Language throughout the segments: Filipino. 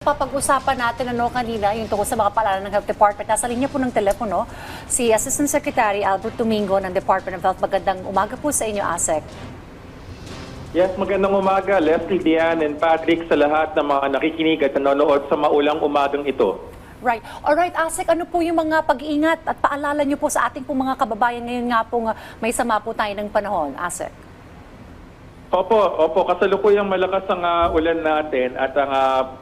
Papag-usapan natin kanina yung tungkol sa mga paalala ng Health Department. Nasa linya po ng telepono si Assistant Secretary Albert Domingo ng Department of Health. Magandang umaga po sa inyo, ASEC. Yes, magandang umaga, Leslie, Diane, and Patrick, sa lahat ng mga nakikinig at nanonood sa maulang umagang ito. Right. Alright, ASEC, ano po yung mga pag-iingat at paalala nyo po sa ating pong mga kababayan ngayon nga po may sama po tayo ng panahon, ASEC? Opo, kasalukuyang malakas ang ulan natin at ang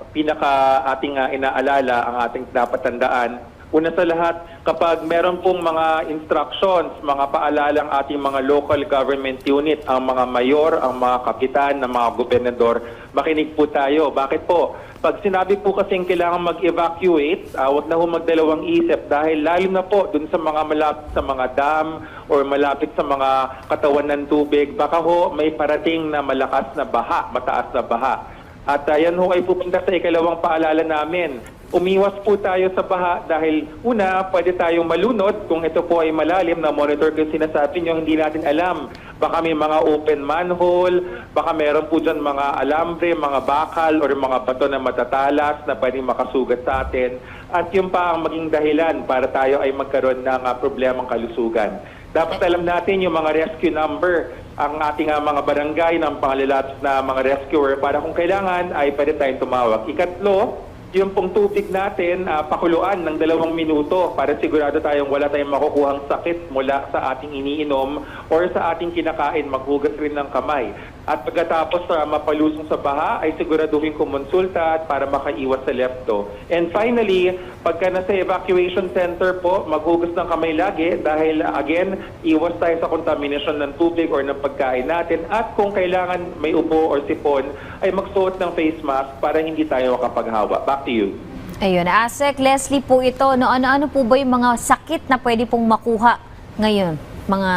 pinaka ating inaalala, ang ating dapat tandaan. Una sa lahat, kapag meron pong mga instructions, mga paalalang ating mga local government unit, ang mga mayor, ang mga kapitan, ang mga gobernador, makinig po tayo. Bakit po? Pag sinabi po kasing kailangan mag-evacuate, huwag na ho magdalawang isip dahil lalo na po dun sa mga malapit sa mga dam or malapit sa mga katawan ng tubig, baka ho may parating na malakas na baha, mataas na baha. At yan ho ay pupunta sa ikalawang paalala namin. Umiwas po tayo sa baha dahil una, pwede tayong malunod kung ito po ay malalim na monitor kung sinasabi nyo, hindi natin alam. Baka may mga open manhole, baka meron po dyan mga alambre, mga bakal or mga bato na matatalas na pwedeng makasugat sa atin. At yun pa ang maging dahilan para tayo ay magkaroon ng problemang kalusugan. Dapat alam natin yung mga rescue number, ang ating mga barangay ng pangalalapit na mga rescuer para kung kailangan ay pwede tayong tumawag. Ikatlo, yung pong tubig natin, pakuluan ng 2 minuto para sigurado wala tayong makukuhang sakit mula sa ating iniinom or sa ating kinakain, maghugas rin ng kamay. At pagkatapos mapalusong sa baha, ay siguraduhin kumonsulta para makaiwas sa lepto. And finally, pagka nasa evacuation center po, maghugas ng kamay lagi dahil again, iwas tayo sa contamination ng tubig or ng pagkain natin. At kung kailangan may ubo or sipon, ay magsuot ng face mask para hindi tayo makapaghawa. Back to you. Ayun, ASEC, Leslie po ito. Ano po ba yung mga sakit na pwede pong makuha ngayon,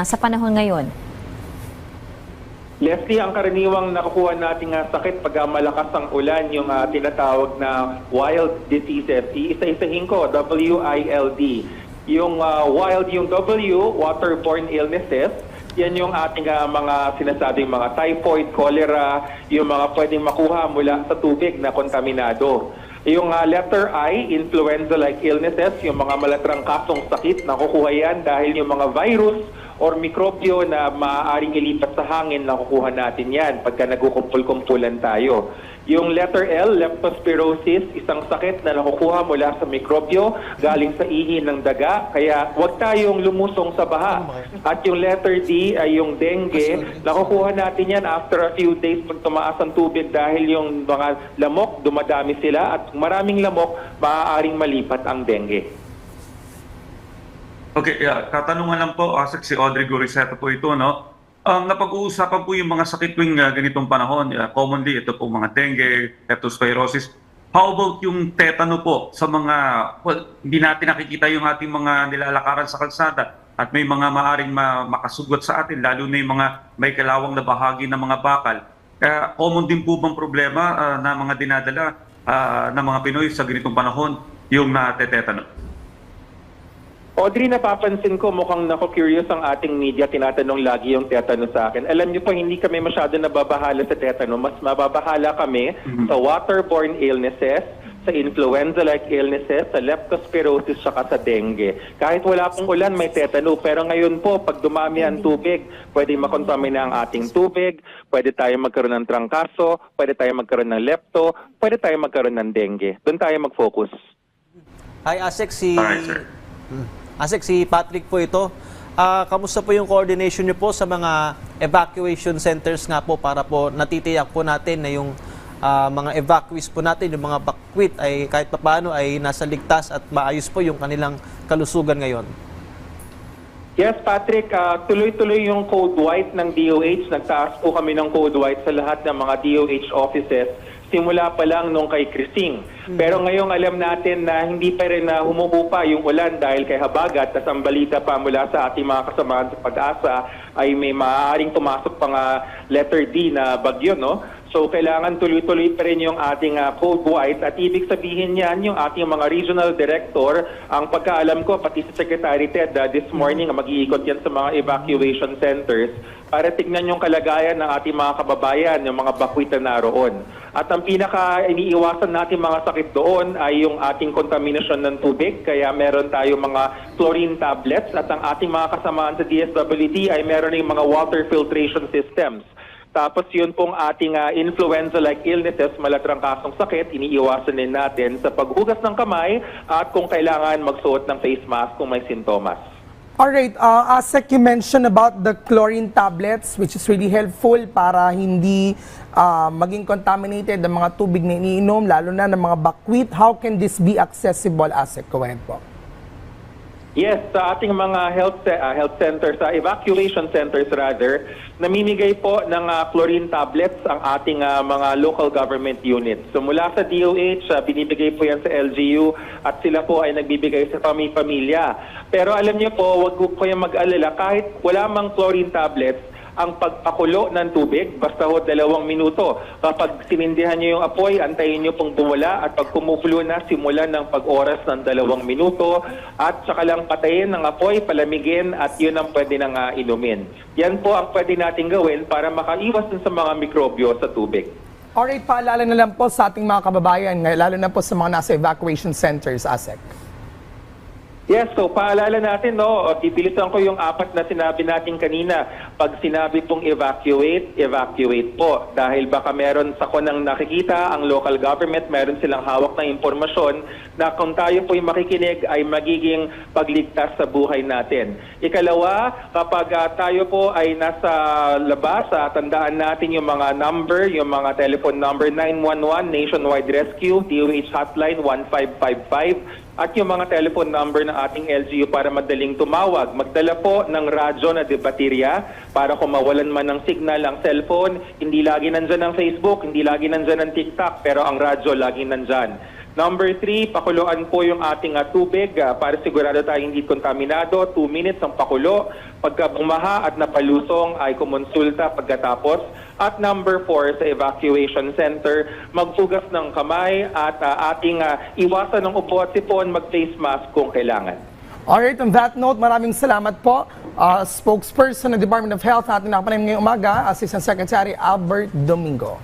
sa panahon ngayon? Leslie, ang karaniwang nakukuha nating sakit pag malakas ang ulan, yung tinatawag na wild diseases. Iisa-isahin ko, WILD. Yung wild, yung W, waterborne illnesses, yan yung ating mga sinasabing mga typhoid, cholera, yung mga pwedeng makuha mula sa tubig na kontaminado. Yung letter I, influenza-like illnesses, yung mga malatrangkasong sakit, nakukuha yan dahil yung mga virus or mikrobyo na maaaring ilipat sa hangin, nakukuha natin yan pagka nagkukumpul-kumpulan tayo. Yung letter L, leptospirosis, isang sakit na nakukuha mula sa mikrobyo galing sa ihi ng daga, kaya huwag tayong lumusong sa baha. At yung letter D ay yung dengue, nakukuha natin yan after a few days pag tumaas ang tubig dahil yung mga lamok, dumadami sila at maraming lamok, maaaring malipat ang dengue. Okay, katanungan lang po, ASEC, si Audrey Goriseta po ito, no? Napag-uusapan po yung mga sakit tuwing ganitong panahon. Commonly, ito po mga dengue, leptospirosis. How about yung tetano po sa mga, hindi natin nakikita yung ating mga nilalakaran sa kalsada at may mga maaring makasugot sa atin, lalo na yung mga may kalawang na bahagi ng mga bakal. Common din po bang problema na mga dinadala ng mga Pinoy sa ganitong panahon yung natetetano? Audrey, napapansin ko mukhang curious ang ating media, tinatanong lagi yung tetano sa akin. Alam niyo po, hindi kami masyado nababahala sa tetano. Mas mababahala kami sa waterborne illnesses, sa influenza-like illnesses, sa leptospirosis, saka sa dengue. Kahit wala pong ulan, may tetano. Pero ngayon po, pag dumami ang tubig, pwede makontamina ang ating tubig, pwede tayo magkaroon ng trangkaso, pwede tayo magkaroon ng lepto, pwede tayo magkaroon ng dengue. Doon tayo mag-focus. Hi, ASEC, Alright, sir. ASEC, si Patrick po ito. Kamusta po yung coordination niyo po sa mga evacuation centers nga po para po natitiyak po natin na yung mga evacuees po natin, yung mga bakwit ay kahit papaano ay nasa ligtas at maayos po yung kanilang kalusugan ngayon? Yes, Patrick, tuloy-tuloy yung code white ng DOH. Nagtaas po kami ng code white sa lahat ng mga DOH offices simula pa lang nung kay Crising. Pero ngayong alam natin na hindi pa rin humuhupa yung ulan dahil kay habagat, at ang balita pa mula sa ating mga kasamahan sa Pag-asa ay may maaaring tumasok pang letter D na bagyo, no? So kailangan tuloy-tuloy pa rin yung ating code white at ibig sabihin yan yung ating mga regional director, ang pagkaalam ko pati si Secretary Ted this morning mag-iikot yan sa mga evacuation centers para tignan yung kalagayan ng ating mga kababayan, yung mga bakwit na naroon. At ang pinaka iniiwasan natin mga sakit doon ay yung ating contamination ng tubig, kaya meron tayo mga chlorine tablets at ang ating mga kasamaan sa DSWD ay meron yung mga water filtration systems. Tapos yun pong ating influenza-like illnesses, malatrangkasong sakit, iniiwasan din natin sa paghugas ng kamay at kung kailangan magsuot ng face mask kung may sintomas. Alright, Asek, you mentioned about the chlorine tablets, which is really helpful para hindi maging contaminated ang mga tubig na iniinom, lalo na ng mga bakwit. How can this be accessible, Asek? Go ahead po. Yes, sa ating mga health centers, evacuation centers rather, namimigay po ng chlorine tablets ang ating mga local government units. So mula sa DOH, binibigay po yan sa LGU at sila po ay nagbibigay sa pamilya. Pero alam niyo po, wag po kayong mag-alala, kahit wala mang chlorine tablets, ang pagpakulo ng tubig, basta ho 2 minuto. Kapag sinindihan niyo yung apoy, antayin niyo pong bumula at pag kumukulo na, simulan ng pag-oras ng 2 minuto at saka lang patayin ng apoy, palamigin at yun ang pwede nang inumin. Yan po ang pwede natin gawin para makaiwas dun sa mga mikrobyo sa tubig. Alright, paalala na lang po sa ating mga kababayan, lalo na po sa mga nasa evacuation centers, Asek. Yes, so paalala natin, no, pipilitan ko yung 4 na sinabi natin kanina. Pag sinabi pong evacuate, evacuate po. Dahil baka meron sa konang nakikita, ang local government, meron silang hawak na impormasyon na kung tayo po'y makikinig ay magiging pagligtas sa buhay natin. Ikalawa, kapag tayo po ay nasa labas, tandaan natin yung mga number, yung mga telephone number 911, Nationwide Rescue, DOH Hotline 1555, at yung mga telephone number ng ating LGU para madaling tumawag. Magdala po ng radyo na baterya para kung mawalan man ng signal ang cellphone, hindi lagi nandyan ang Facebook, hindi lagi nandyan ang TikTok, pero ang radyo lagi nandyan. Number 3, pakuluan po yung ating tubig para sigurado tayo hindi kontaminado. 2 minutes ang pakulo. Pagka bumaha at napalusong ay kumonsulta pagkatapos. At number 4, sa evacuation center, maghugas ng kamay at ating iwasan ng upo at sipon, mag-face mask kung kailangan. Alright, on that note, maraming salamat po. Spokesperson ng Department of Health natin nakapanayam ngayong umaga, Assistant Secretary Albert Domingo.